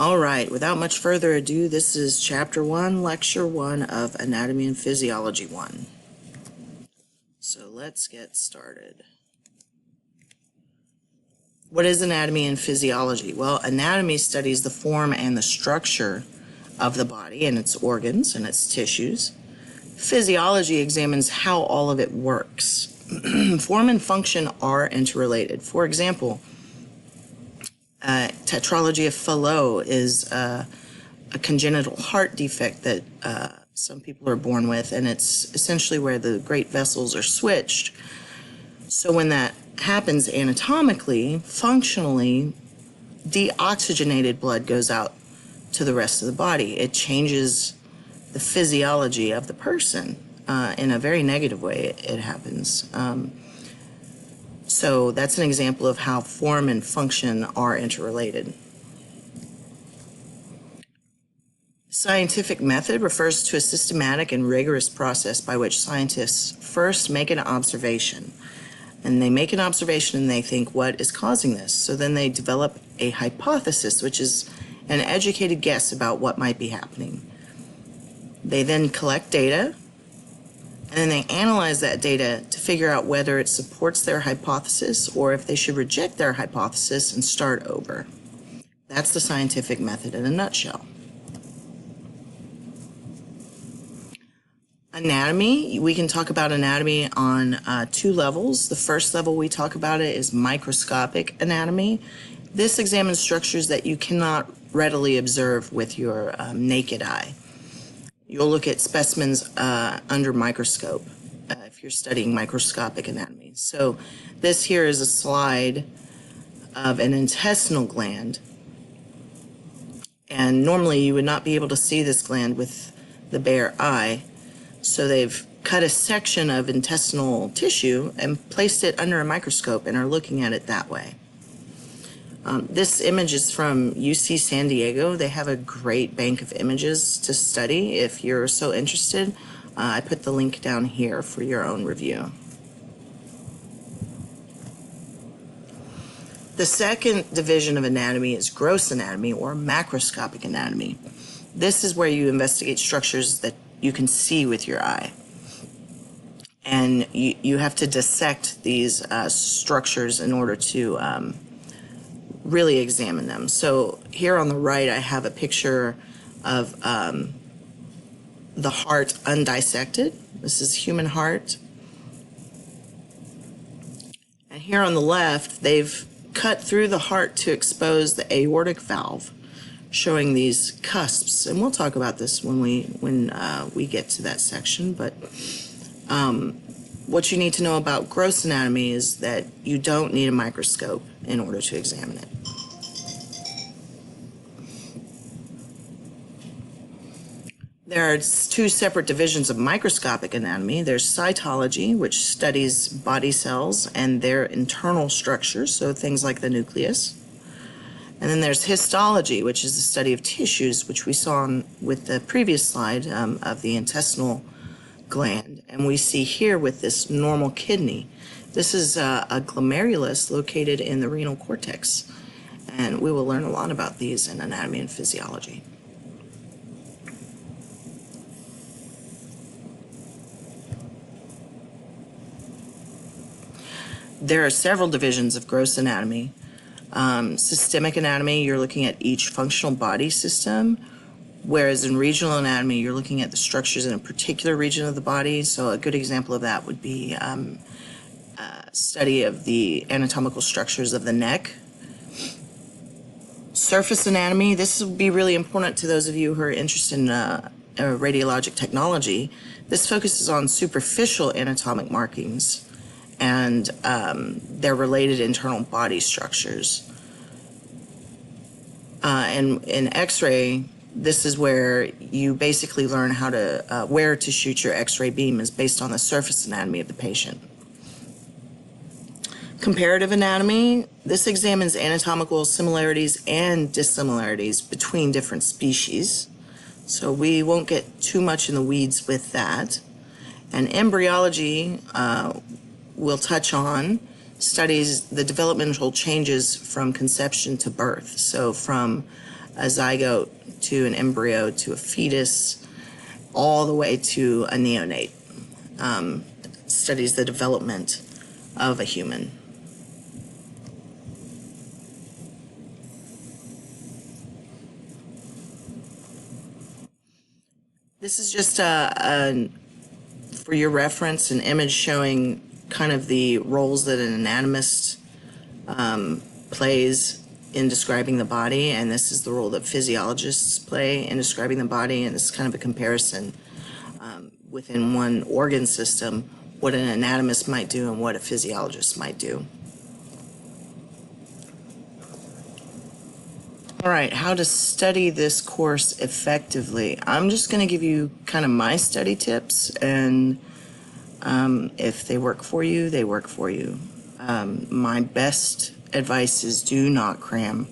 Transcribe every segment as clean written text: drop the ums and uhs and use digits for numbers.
All right, without much further ado, this is Chapter 1, Lecture 1 of Anatomy and Physiology 1. So let's get started. What is anatomy and physiology? Well, anatomy studies the form and the structure of the body and its organs and its tissues. Physiology examines how all of it works. Form and function are interrelated. For example, tetralogy of Fallot is a congenital heart defect that some people are born with, and it's essentially where the great vessels are switched. So when that happens anatomically, functionally, deoxygenated blood goes out to the rest of the body. It changes the physiology of the person in a very negative way. It happens. So that's an example of how form and function are interrelated. Scientific method refers to a systematic and rigorous process by which scientists first make an observation. And they make an observation and they think, what is causing this? So then they develop a hypothesis, which is an educated guess about what might be happening. They then collect data, and then they analyze that data to figure out whether it supports their hypothesis or if they should reject their hypothesis and start over. That's the scientific method in a nutshell. Anatomy, we can talk about anatomy on two levels. The first level we talk about it is microscopic anatomy. This examines structures that you cannot readily observe with your naked eye. You'll look at specimens under microscope if you're studying microscopic anatomy. So this here is a slide of an intestinal gland. And normally you would not be able to see this gland with the bare eye. So they've cut a section of intestinal tissue and placed it under a microscope and are looking at it that way. This image is from UC San Diego. They have a great bank of images to study if you're so interested. I put the link down here for your own review. The second division of anatomy is gross anatomy or macroscopic anatomy. This is where you investigate structures that you can see with your eye. And you have to dissect these structures in order to really examine them. So here on the right, I have a picture of the heart undissected. This is human heart. And here on the left, they've cut through the heart to expose the aortic valve, showing these cusps. And we'll talk about this when we get to that section. But what you need to know about gross anatomy is that you don't need a microscope in order to examine it. There are two separate divisions of microscopic anatomy. There's cytology, which studies body cells and their internal structures, so things like the nucleus. And then there's histology, which is the study of tissues, which we saw with the previous slide of the intestinal gland. And we see here with this normal kidney. This is a glomerulus located in the renal cortex. And we will learn a lot about these in anatomy and physiology. There are several divisions of gross anatomy. Systemic anatomy, you're looking at each functional body system, whereas in regional anatomy, you're looking at the structures in a particular region of the body. So a good example of that would be study of the anatomical structures of the neck. Surface anatomy, this would be really important to those of you who are interested in radiologic technology. This focuses on superficial anatomic markings and their related internal body structures. And in X-ray, this is where you basically learn how to, where to shoot your X-ray beam is based on the surface anatomy of the patient. Comparative anatomy, this examines anatomical similarities and dissimilarities between different species. So we won't get too much in the weeds with that. And embryology, we'll touch on studies the developmental changes from conception to birth. So from a zygote to an embryo to a fetus, all the way to a neonate. Studies the development of a human. This is just for your reference, an image showing kind of the roles that an anatomist plays in describing the body, and this is the role that physiologists play in describing the body, and it's kind of a comparison within one organ system, what an anatomist might do and what a physiologist might do. All right, how to study this course effectively. I'm just going to give you kind of my study tips, and if they work for you, they work for you. My best advice is do not cram.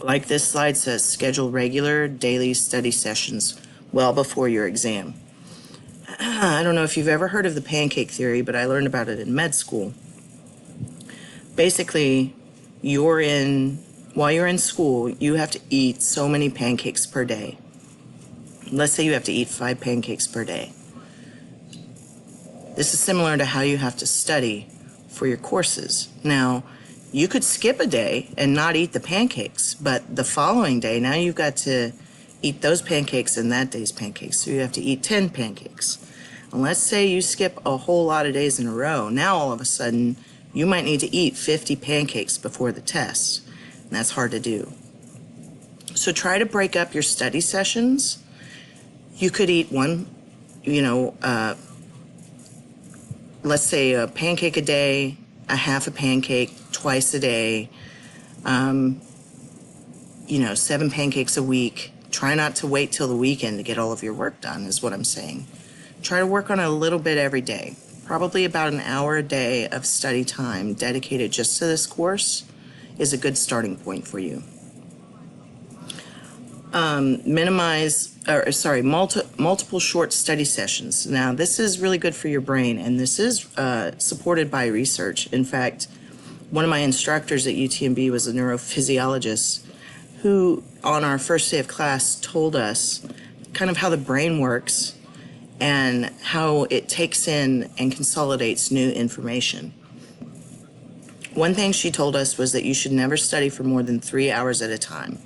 Like this slide says, schedule regular daily study sessions well before your exam. I don't know if you've ever heard of the pancake theory, but I learned about it in med school. Basically, while you're in school, you have to eat so many pancakes per day. Let's say you have to eat 5 pancakes per day. This is similar to how you have to study for your courses. Now, you could skip a day and not eat the pancakes, but the following day, now you've got to eat those pancakes and that day's pancakes. So you have to eat 10 pancakes. And let's say you skip a whole lot of days in a row. Now, all of a sudden, you might need to eat 50 pancakes before the test. And that's hard to do. So try to break up your study sessions. You could eat one, let's say a pancake a day, a half a pancake twice a day, 7 pancakes a week. Try not to wait till the weekend to get all of your work done, is what I'm saying. Try to work on it a little bit every day. Probably about an hour a day of study time dedicated just to this course is a good starting point for you. Multiple short study sessions. Now, this is really good for your brain, and this is supported by research. In fact, one of my instructors at UTMB was a neurophysiologist who, on our first day of class, told us kind of how the brain works and how it takes in and consolidates new information. One thing she told us was that you should never study for more than 3 hours at a time.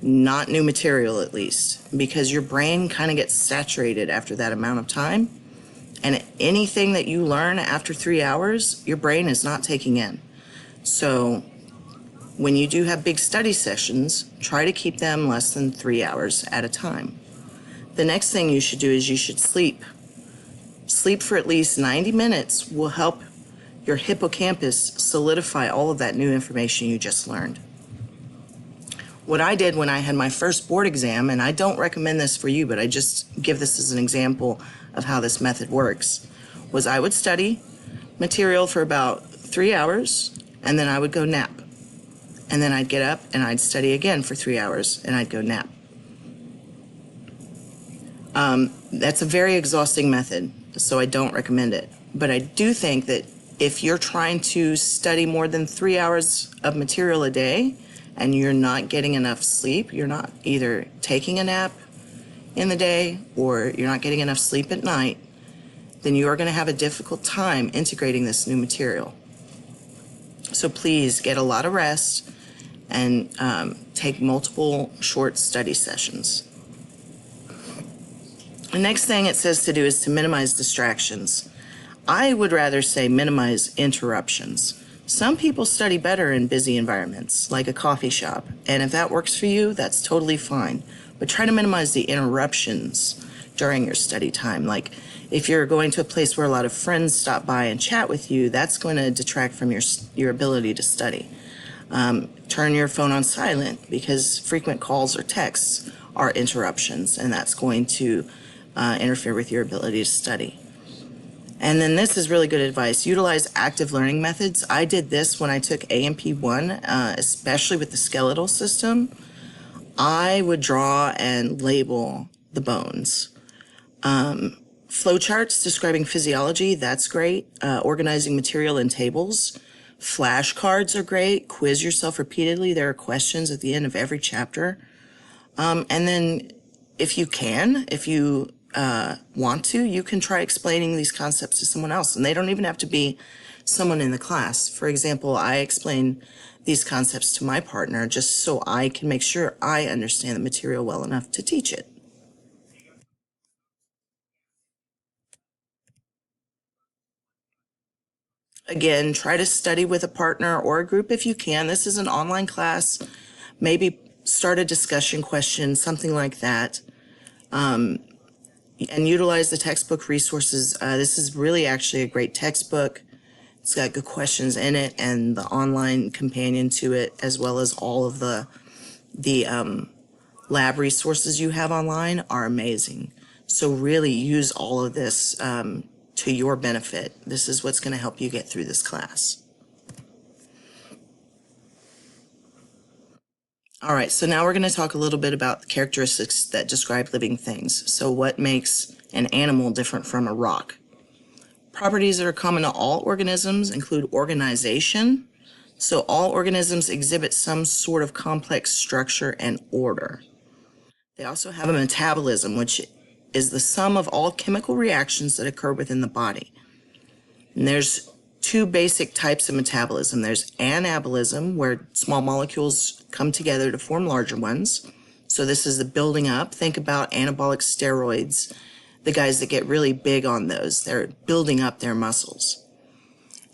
Not new material, at least, because your brain kind of gets saturated after that amount of time, and anything that you learn after 3 hours, your brain is not taking in. So when you do have big study sessions, try to keep them less than 3 hours at a time. The next thing you should do is you should sleep. Sleep for at least 90 minutes will help your hippocampus solidify all of that new information you just learned. What I did when I had my first board exam, and I don't recommend this for you, but I just give this as an example of how this method works, was I would study material for about 3 hours, and then I would go nap. And then I'd get up and I'd study again for 3 hours, and I'd go nap. That's a very exhausting method, so I don't recommend it. But I do think that if you're trying to study more than 3 hours of material a day and you're not getting enough sleep, you're not either taking a nap in the day or you're not getting enough sleep at night, then you are going to have a difficult time integrating this new material. So please get a lot of rest and take multiple short study sessions. The next thing it says to do is to minimize distractions. I would rather say minimize interruptions. Some people study better in busy environments, like a coffee shop, and if that works for you, that's totally fine. But try to minimize the interruptions during your study time. Like if you're going to a place where a lot of friends stop by and chat with you, that's going to detract from your ability to study. Turn your phone on silent, because frequent calls or texts are interruptions, and that's going to interfere with your ability to study. And then this is really good advice. Utilize active learning methods. I did this when I took AMP1, especially with the skeletal system. I would draw and label the bones. Flowcharts describing physiology, that's great. Organizing material in tables. Flashcards are great. Quiz yourself repeatedly. There are questions at the end of every chapter. And then if you want to, you can try explaining these concepts to someone else. And they don't even have to be someone in the class. For example, I explain these concepts to my partner just so I can make sure I understand the material well enough to teach it. Again, try to study with a partner or a group if you can. This is an online class. Maybe start a discussion question, something like that. And utilize the textbook resources. This is really actually a great textbook. It's got good questions in it, and the online companion to it, as well as all of the lab resources you have online are amazing. So really use all of this to your benefit. This is what's going to help you get through this class. All right, so now we're going to talk a little bit about the characteristics that describe living things. So what makes an animal different from a rock? Properties that are common to all organisms include organization. So all organisms exhibit some sort of complex structure and order. They also have a metabolism, which is the sum of all chemical reactions that occur within the body. And there's two basic types of metabolism. There's anabolism, where small molecules come together to form larger ones. So this is the building up. Think about anabolic steroids, the guys that get really big on those. They're building up their muscles.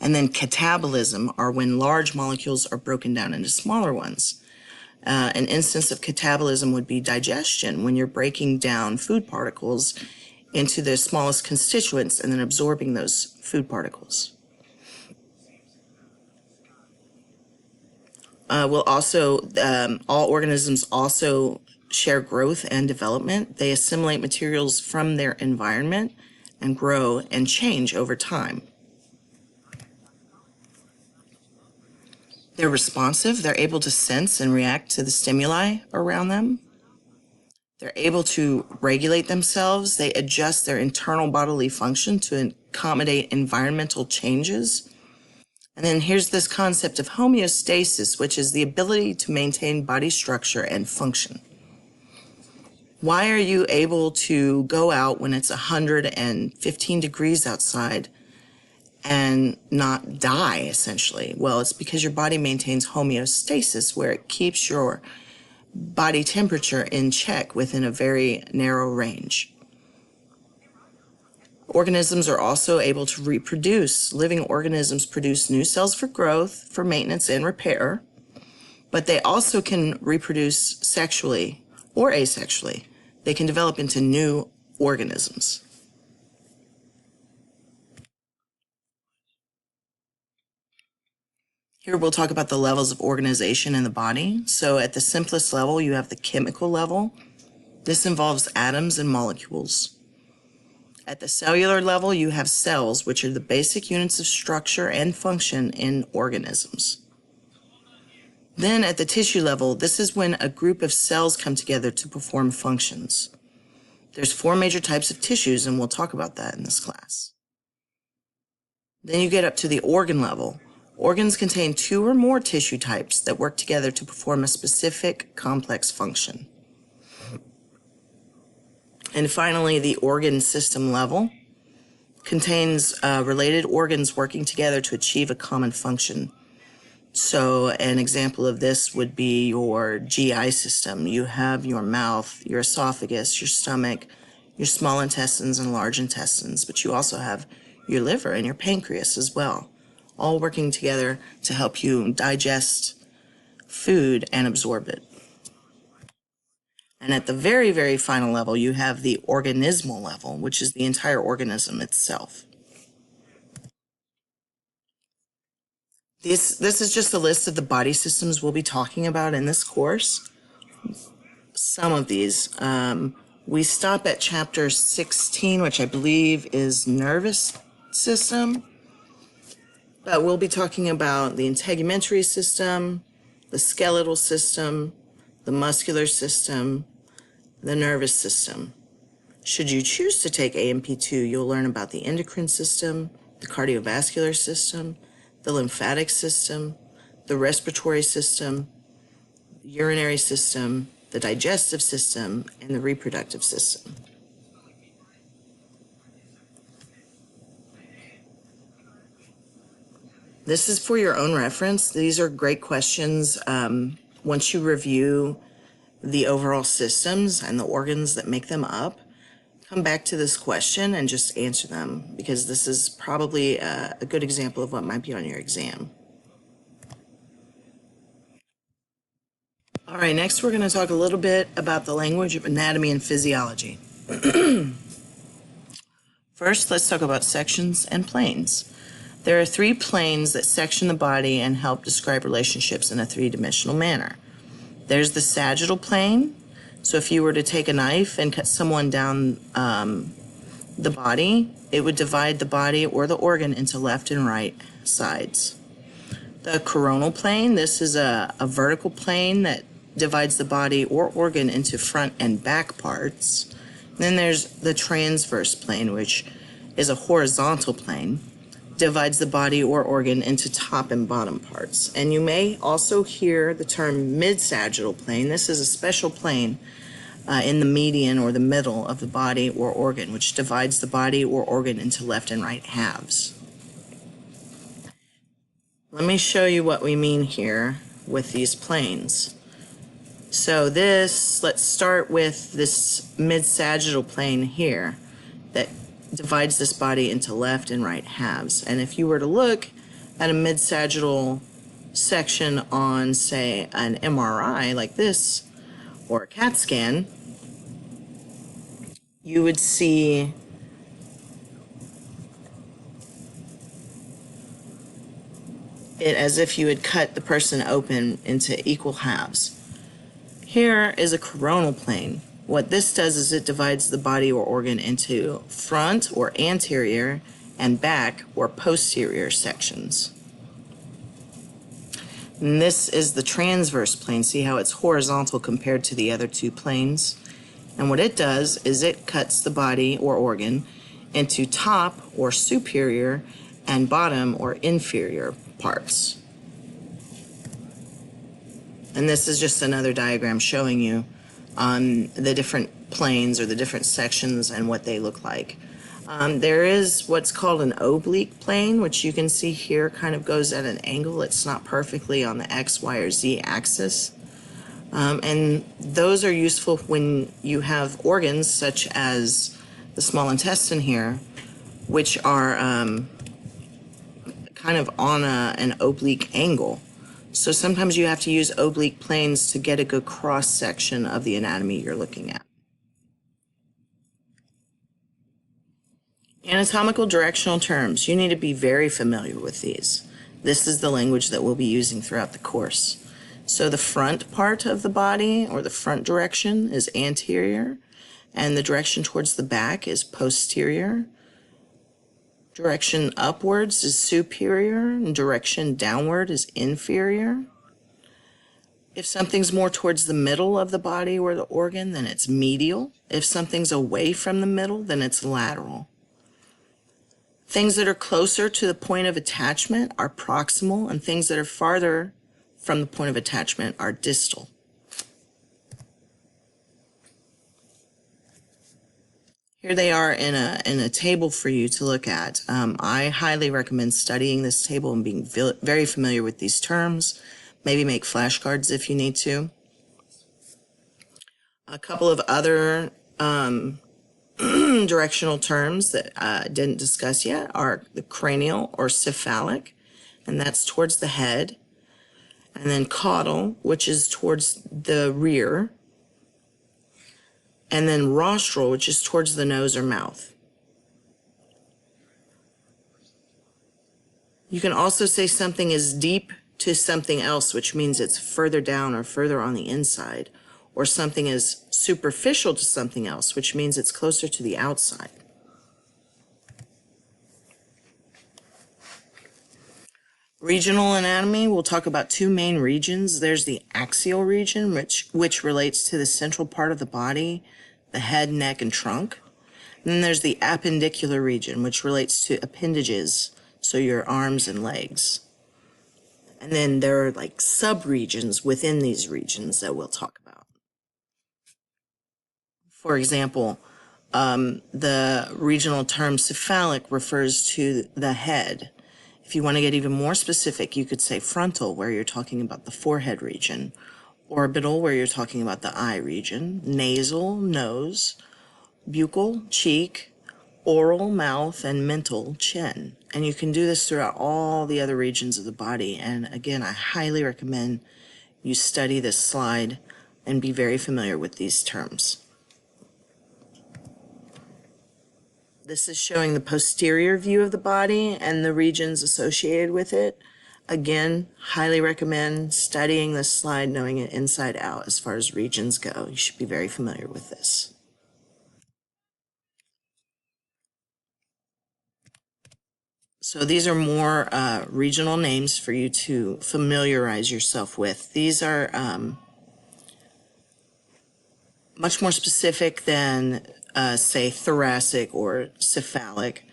And then catabolism are when large molecules are broken down into smaller ones. An instance of catabolism would be digestion, when you're breaking down food particles into their smallest constituents and then absorbing those food particles. All organisms also share growth and development. They assimilate materials from their environment and grow and change over time. They're responsive. They're able to sense and react to the stimuli around them. They're able to regulate themselves. They adjust their internal bodily function to accommodate environmental changes. And then here's this concept of homeostasis, which is the ability to maintain body structure and function. Why are you able to go out when it's 115 degrees outside and not die, essentially? Well, it's because your body maintains homeostasis, where it keeps your body temperature in check within a very narrow range. Organisms are also able to reproduce. Living organisms produce new cells for growth, for maintenance, and repair, but they also can reproduce sexually or asexually. They can develop into new organisms. Here we'll talk about the levels of organization in the body. So at the simplest level, you have the chemical level. This involves atoms and molecules. At the cellular level, you have cells, which are the basic units of structure and function in organisms. Then at the tissue level, this is when a group of cells come together to perform functions. There's 4 major types of tissues, and we'll talk about that in this class. Then you get up to the organ level. Organs contain 2 or more tissue types that work together to perform a specific complex function. And finally, the organ system level contains related organs working together to achieve a common function. So an example of this would be your GI system. You have your mouth, your esophagus, your stomach, your small intestines and large intestines, but you also have your liver and your pancreas as well, all working together to help you digest food and absorb it. And at the very, very final level, you have the organismal level, which is the entire organism itself. This is just a list of the body systems we'll be talking about in this course. Some of these. We stop at chapter 16, which I believe is nervous system. But we'll be talking about the integumentary system, the skeletal system, the muscular system, the nervous system. Should you choose to take AMP2, you'll learn about the endocrine system, the cardiovascular system, the lymphatic system, the respiratory system, the urinary system, the digestive system, and the reproductive system. This is for your own reference. These are great questions. Once you review the overall systems and the organs that make them up, come back to this question and just answer them, because this is probably a good example of what might be on your exam. All right, next we're going to talk a little bit about the language of anatomy and physiology. First, let's talk about sections and planes. There are 3 planes that section the body and help describe relationships in a 3-dimensional manner. There's the sagittal plane. So if you were to take a knife and cut someone down the body, it would divide the body or the organ into left and right sides. The coronal plane, this is a vertical plane that divides the body or organ into front and back parts. Then there's the transverse plane, which is a horizontal plane, divides the body or organ into top and bottom parts. And you may also hear the term mid-sagittal plane. This is a special plane in the median or the middle of the body or organ, which divides the body or organ into left and right halves. Let me show you what we mean here with these planes. So let's start with this mid-sagittal plane here that divides this body into left and right halves. And if you were to look at a mid-sagittal section on, say, an MRI like this, or a CAT scan, you would see it as if you had cut the person open into equal halves. Here is a coronal plane. What this does is it divides the body or organ into front or anterior and back or posterior sections. And this is the transverse plane. See how it's horizontal compared to the other 2 planes? And what it does is it cuts the body or organ into top or superior and bottom or inferior parts. And this is just another diagram showing you the different planes or the different sections and what they look like. There is what's called an oblique plane, which you can see here kind of goes at an angle. It's not perfectly on the X, Y, or Z axis. And those are useful when you have organs such as the small intestine here, which are kind of on an oblique angle. So sometimes you have to use oblique planes to get a good cross-section of the anatomy you're looking at. Anatomical directional terms. You need to be very familiar with these. This is the language that we'll be using throughout the course. So the front part of the body, or the front direction, is anterior, and the direction towards the back is posterior. Direction upwards is superior, and direction downward is inferior. If something's more towards the middle of the body or the organ, then it's medial. If something's away from the middle, then it's lateral. Things that are closer to the point of attachment are proximal, and things that are farther from the point of attachment are distal. Here they are in a table for you to look at. I highly recommend studying this table and being very familiar with these terms. Maybe make flashcards if you need to. A couple of other directional terms that I didn't discuss yet are the cranial or cephalic, and that's towards the head. And then caudal, which is towards the rear. And then rostral, which is towards the nose or mouth. You can also say something is deep to something else, which means it's further down or further on the inside. Or something is superficial to something else, which means it's closer to the outside. Regional anatomy, we'll talk about 2 main regions. There's the axial region, which relates to the central part of the body, the head, neck, and trunk. And then there's the appendicular region, which relates to appendages, so your arms and legs. And then there are like sub-regions within these regions that we'll talk about. For example, the regional term cephalic refers to the head. If you want to get even more specific, you could say frontal, where you're talking about the forehead region, orbital, where you're talking about the eye region, nasal, nose, buccal, cheek, oral, mouth, and mental, chin. And you can do this throughout all the other regions of the body. And again, I highly recommend you study this slide and be very familiar with these terms. This is showing the posterior view of the body and the regions associated with it. Again, highly recommend studying this slide, knowing it inside out as far as regions go. You should be very familiar with this. So these are more regional names for you to familiarize yourself with. These are much more specific than, say, thoracic or cephalic.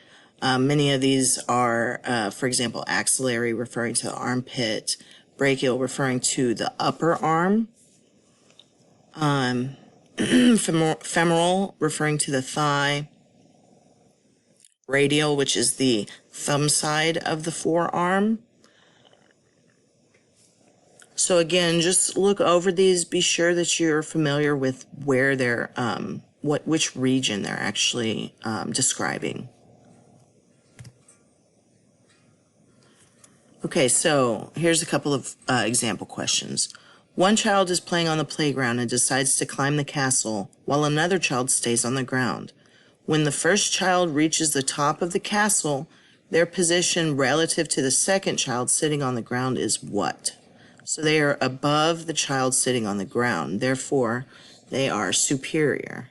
Many of these are, for example, axillary, referring to the armpit, brachial, referring to the upper arm, femoral, referring to the thigh, radial, which is the thumb side of the forearm. So again, just look over these, be sure that you're familiar with where they're, which region they're actually describing. Okay, so here's a couple of example questions. One child is playing on the playground and decides to climb the castle, while another child stays on the ground. When the first child reaches the top of the castle, their position relative to the second child sitting on the ground is what? So they are above the child sitting on the ground. Therefore, they are superior.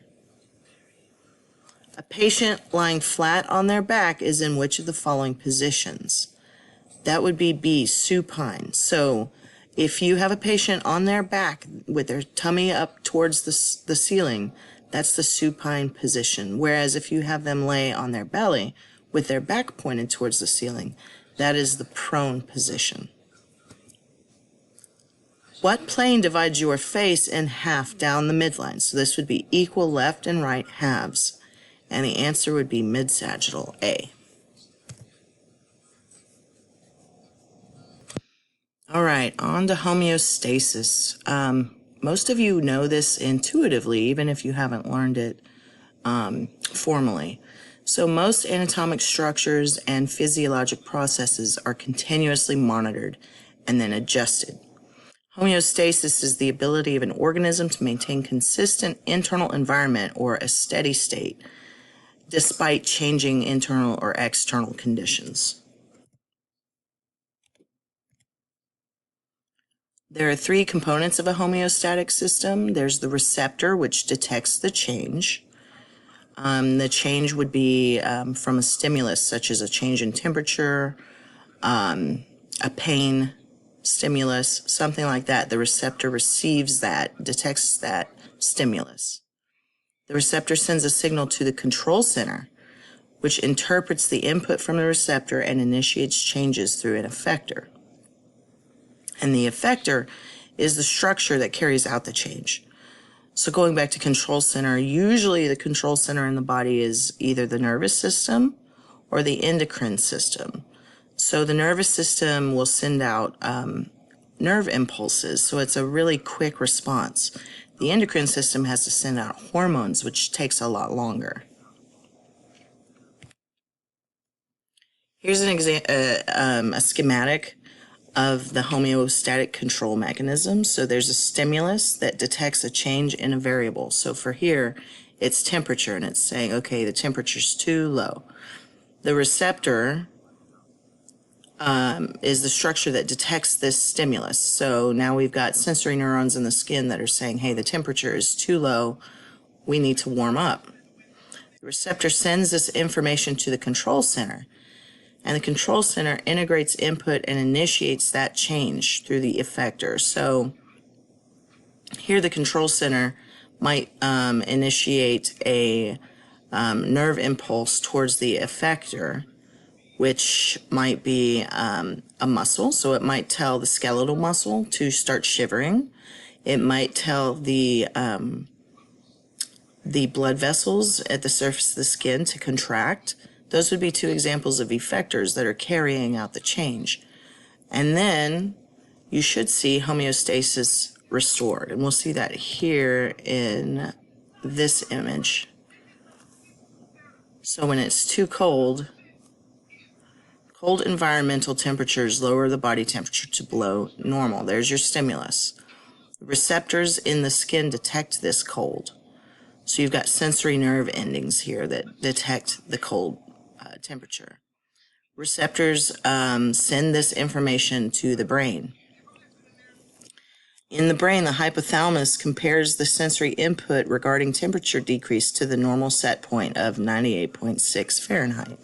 A patient lying flat on their back is in which of the following positions? That would be B, supine. So if you have a patient on their back with their tummy up towards the ceiling, that's the supine position. Whereas if you have them lay on their belly with their back pointed towards the ceiling, that is the prone position. What plane divides your face in half down the midline? So this would be equal left and right halves. And the answer would be mid-sagittal, A. All right, on to homeostasis. Most of you know this intuitively, even if you haven't learned it formally. So most anatomic structures and physiologic processes are continuously monitored and then adjusted. Homeostasis is the ability of an organism to maintain consistent internal environment or a steady state despite changing internal or external conditions. There are three components of a homeostatic system. There's the receptor, which detects the change. The change would be from a stimulus, such as a change in temperature, a pain stimulus, something like that. The receptor receives that, detects that stimulus. The receptor sends a signal to the control center, which interprets the input from the receptor and initiates changes through an effector. And the effector is the structure that carries out the change. So going back to control center, usually the control center in the body is either the nervous system or the endocrine system. So the nervous system will send out nerve impulses, so it's a really quick response. The endocrine system has to send out hormones, which takes a lot longer. Here's a schematic of the homeostatic control mechanism. So there's a stimulus that detects a change in a variable. So for here, it's temperature, and it's saying, okay, the temperature's too low. The receptor is the structure that detects this stimulus. So now we've got sensory neurons in the skin that are saying, hey, the temperature is too low, we need to warm up. The receptor sends this information to the control center, and the control center integrates input and initiates that change through the effector. So here the control center might initiate a nerve impulse towards the effector, which might be a muscle. So it might tell the skeletal muscle to start shivering. It might tell the blood vessels at the surface of the skin to contract. Those would be two examples of effectors that are carrying out the change. And then you should see homeostasis restored. And we'll see that here in this image. So when it's too cold, cold environmental temperatures lower the body temperature to below normal. There's your stimulus. Receptors in the skin detect this cold. So you've got sensory nerve endings here that detect the cold temperature. Receptors send this information to the brain. In the brain, the hypothalamus compares the sensory input regarding temperature decrease to the normal set point of 98.6 Fahrenheit.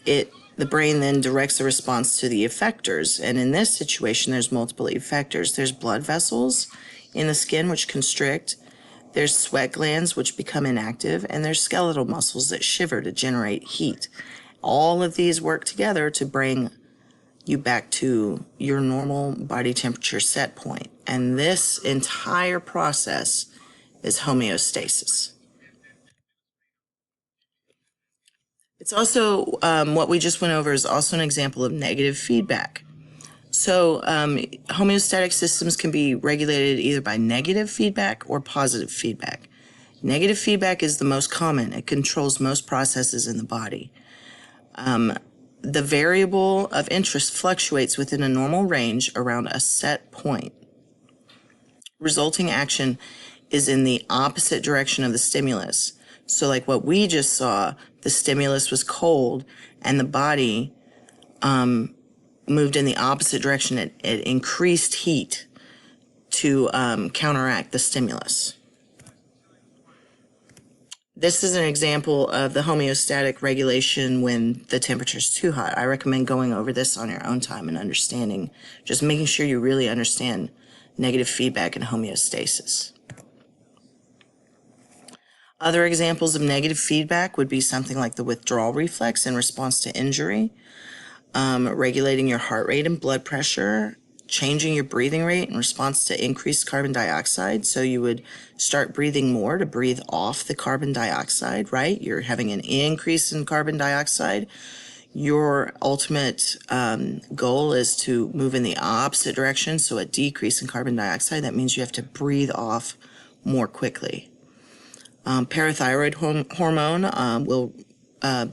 The brain then directs the response to the effectors, and in this situation there's multiple effectors. There's blood vessels in the skin which constrict, there's sweat glands which become inactive, and there's skeletal muscles that shiver to generate heat. All of these work together to bring you back to your normal body temperature set point, and this entire process is homeostasis. It's also, what we just went over is also an example of negative feedback. So homeostatic systems can be regulated either by negative feedback or positive feedback. Negative feedback is the most common. It controls most processes in the body. The variable of interest fluctuates within a normal range around a set point. Resulting action is in the opposite direction of the stimulus. So like what we just saw, the stimulus was cold and the body moved in the opposite direction. It increased heat to counteract the stimulus. This is an example of the homeostatic regulation when the temperature is too hot. I recommend going over this on your own time and understanding, just making sure you really understand negative feedback and homeostasis. Other examples of negative feedback would be something like the withdrawal reflex in response to injury, regulating your heart rate and blood pressure, changing your breathing rate in response to increased carbon dioxide. So you would start breathing more to breathe off the carbon dioxide, right? You're having an increase in carbon dioxide. Your ultimate goal is to move in the opposite direction, so a decrease in carbon dioxide. That means you have to breathe off more quickly. Parathyroid hormone will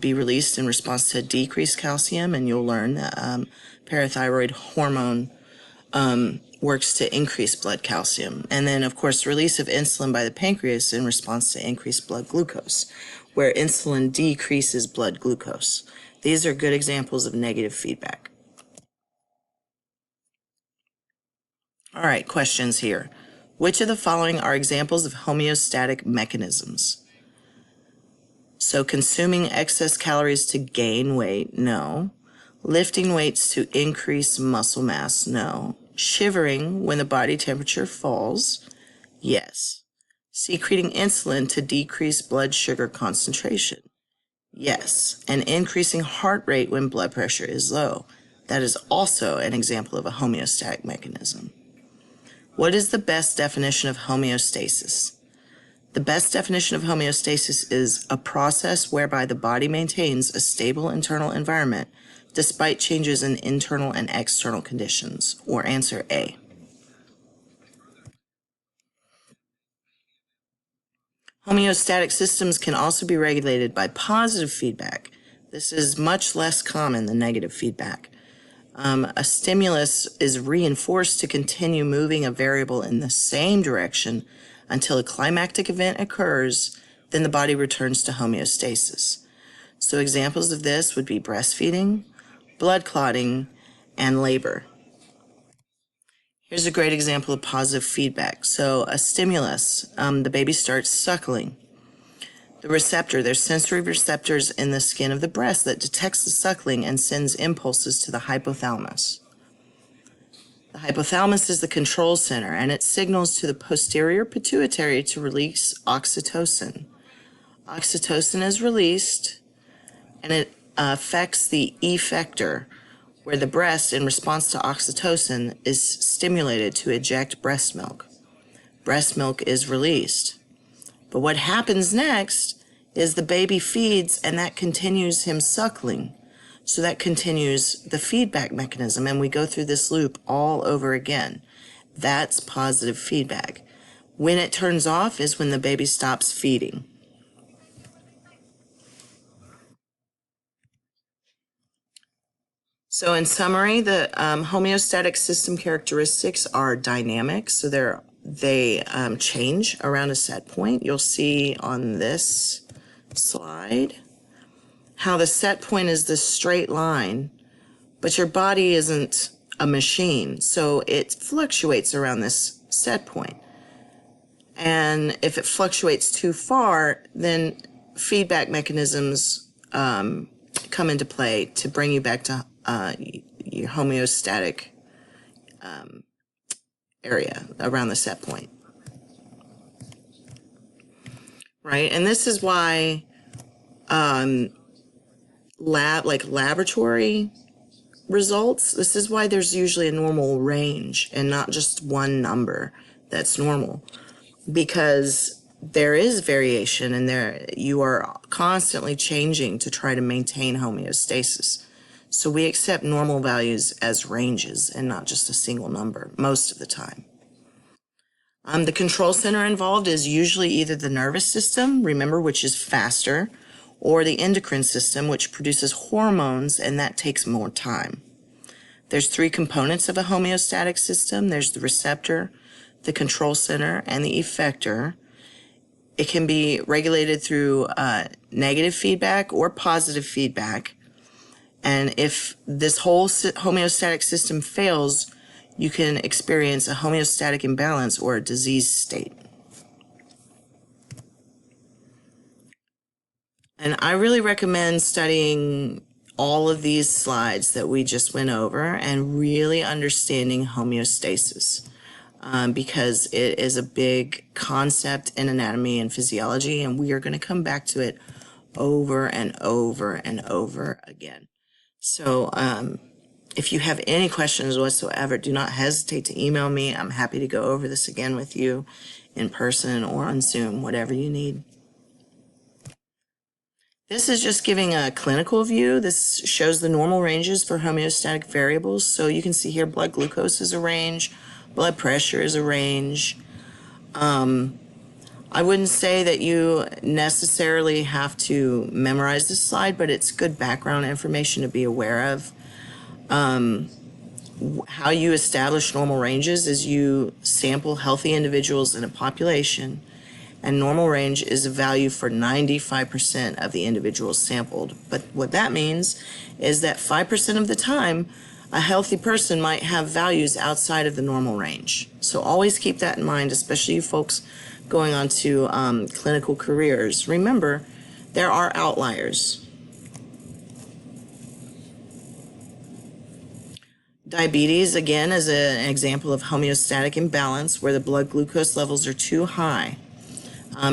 be released in response to decreased calcium, and you'll learn that parathyroid hormone works to increase blood calcium. And then, of course, release of insulin by the pancreas in response to increased blood glucose, where insulin decreases blood glucose. These are good examples of negative feedback. All right, questions here. Which of the following are examples of homeostatic mechanisms? So consuming excess calories to gain weight, no. Lifting weights to increase muscle mass, no. Shivering when the body temperature falls, yes. Secreting insulin to decrease blood sugar concentration, yes. And increasing heart rate when blood pressure is low, that is also an example of a homeostatic mechanism. What is the best definition of homeostasis? The best definition of homeostasis is a process whereby the body maintains a stable internal environment despite changes in internal and external conditions, or answer A. Homeostatic systems can also be regulated by positive feedback. This is much less common than negative feedback. A stimulus is reinforced to continue moving a variable in the same direction until a climactic event occurs, then the body returns to homeostasis. So examples of this would be breastfeeding, blood clotting, and labor. Here's a great example of positive feedback. So a stimulus, the baby starts suckling. The receptor, there's sensory receptors in the skin of the breast that detects the suckling and sends impulses to the hypothalamus. The hypothalamus is the control center, and it signals to the posterior pituitary to release oxytocin. Oxytocin is released, and it affects the effector, where the breast, in response to oxytocin, is stimulated to eject breast milk. Breast milk is released. But what happens next is the baby feeds, and that continues him suckling. So that continues the feedback mechanism, and we go through this loop all over again. That's positive feedback. When it turns off is when the baby stops feeding. So in summary, the homeostatic system characteristics are dynamic, so they change around a set point. You'll see on this slide how the set point is this straight line, but your body isn't a machine, so it fluctuates around this set point. And if it fluctuates too far, then feedback mechanisms come into play to bring you back to your homeostatic area around the set point. Right? And this is why laboratory results, this is why there's usually a normal range and not just one number that's normal, because there is variation, and you are constantly changing to try to maintain homeostasis. So we accept normal values as ranges and not just a single number most of the time. The control center involved is usually either the nervous system, remember, which is faster, or the endocrine system, which produces hormones, and that takes more time. There's three components of a homeostatic system. There's the receptor, the control center, and the effector. It can be regulated through negative feedback or positive feedback. And if this whole homeostatic system fails, you can experience a homeostatic imbalance or a disease state. And I really recommend studying all of these slides that we just went over and really understanding homeostasis, because it is a big concept in anatomy and physiology, and we are going to come back to it over and over and over again. So if you have any questions whatsoever, do not hesitate to email me. I'm happy to go over this again with you in person or on Zoom, whatever you need. This is just giving a clinical view. This shows the normal ranges for homeostatic variables. So you can see here blood glucose is a range, blood pressure is a range. I wouldn't say that you necessarily have to memorize this slide, but it's good background information to be aware of. How you establish normal ranges is you sample healthy individuals in a population, and normal range is a value for 95% of the individuals sampled. But what that means is that 5% of the time, a healthy person might have values outside of the normal range. So always keep that in mind, especially you folks going on to clinical careers. Remember, there are outliers. Diabetes, again, is an example of homeostatic imbalance where the blood glucose levels are too high.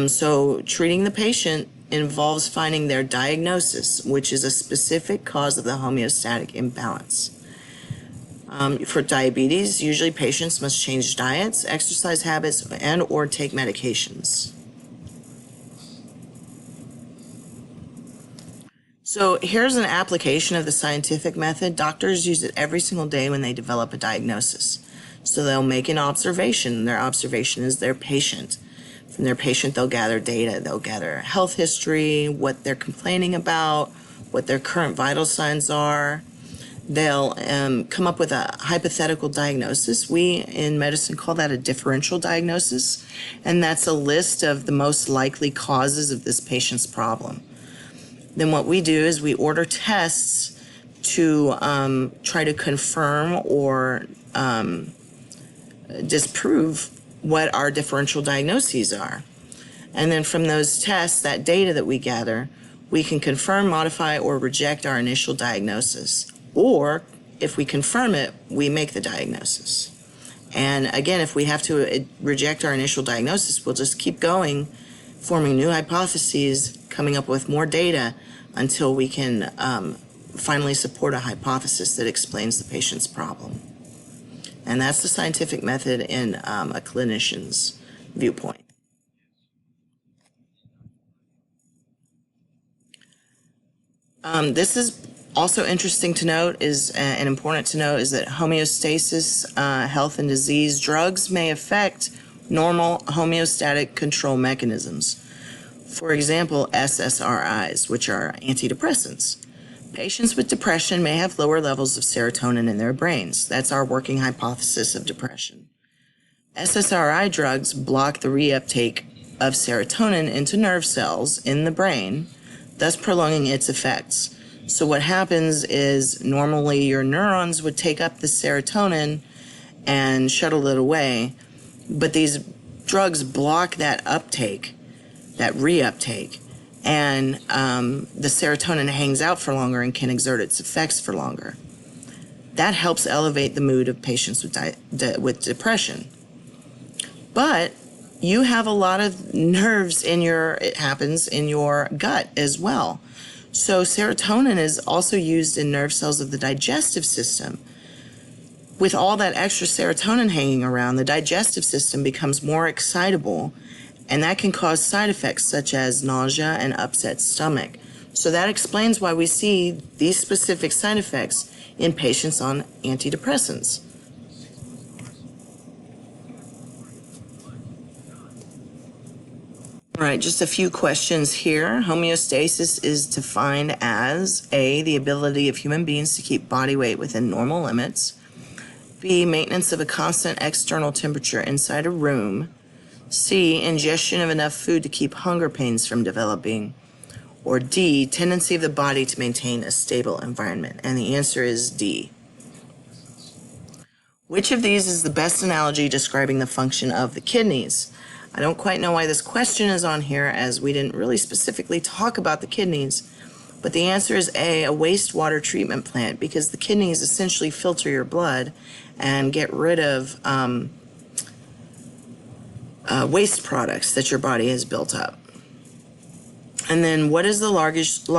So treating the patient involves finding their diagnosis, which is a specific cause of the homeostatic imbalance. For diabetes, usually patients must change diets, exercise habits, and or take medications. So here's an application of the scientific method. Doctors use it every single day when they develop a diagnosis. So they'll make an observation. Their observation is their patient. From their patient, they'll gather data. They'll gather health history, what they're complaining about, what their current vital signs are. They'll come up with a hypothetical diagnosis. We in medicine call that a differential diagnosis, and that's a list of the most likely causes of this patient's problem. Then what we do is we order tests to try to confirm or disprove what our differential diagnoses are. And then from those tests, that data that we gather, we can confirm, modify, or reject our initial diagnosis. Or if we confirm it, we make the diagnosis. And again, if we have to reject our initial diagnosis, we'll just keep going, forming new hypotheses, coming up with more data until we can finally support a hypothesis that explains the patient's problem. And that's the scientific method in a clinician's viewpoint. This is also interesting to note and important to note is that homeostasis, health and disease drugs may affect normal homeostatic control mechanisms. For example, SSRIs, which are antidepressants. Patients with depression may have lower levels of serotonin in their brains. That's our working hypothesis of depression. SSRI drugs block the reuptake of serotonin into nerve cells in the brain, thus prolonging its effects. So what happens is normally your neurons would take up the serotonin and shuttle it away, but these drugs block that uptake, that reuptake, and the serotonin hangs out for longer and can exert its effects for longer. That helps elevate the mood of patients with depression. But you have a lot of nerves it happens in your gut as well. So serotonin is also used in nerve cells of the digestive system. With all that extra serotonin hanging around, the digestive system becomes more excitable, and that can cause side effects such as nausea and upset stomach. So that explains why we see these specific side effects in patients on antidepressants. All right, just a few questions here. Homeostasis is defined as A, the ability of human beings to keep body weight within normal limits. B, maintenance of a constant external temperature inside a room. C, ingestion of enough food to keep hunger pains from developing. Or D, tendency of the body to maintain a stable environment. And the answer is D. Which of these is the best analogy describing the function of the kidneys? I don't quite know why this question is on here, as we didn't really specifically talk about the kidneys, but the answer is A, a wastewater treatment plant, because the kidneys essentially filter your blood and get rid of waste products that your body has built up. And then what is the largest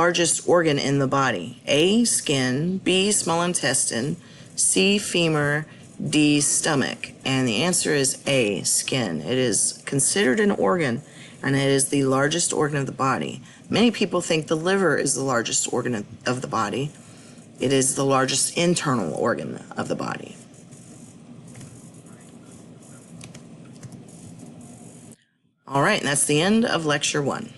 organ in the body? A, skin, B, small intestine, C, femur, D, stomach. And the answer is A, skin. It is considered an organ, and it is the largest organ of the body. Many people think the liver is the largest organ of the body. It is the largest internal organ of the body. All right, and that's the end of Lecture 1.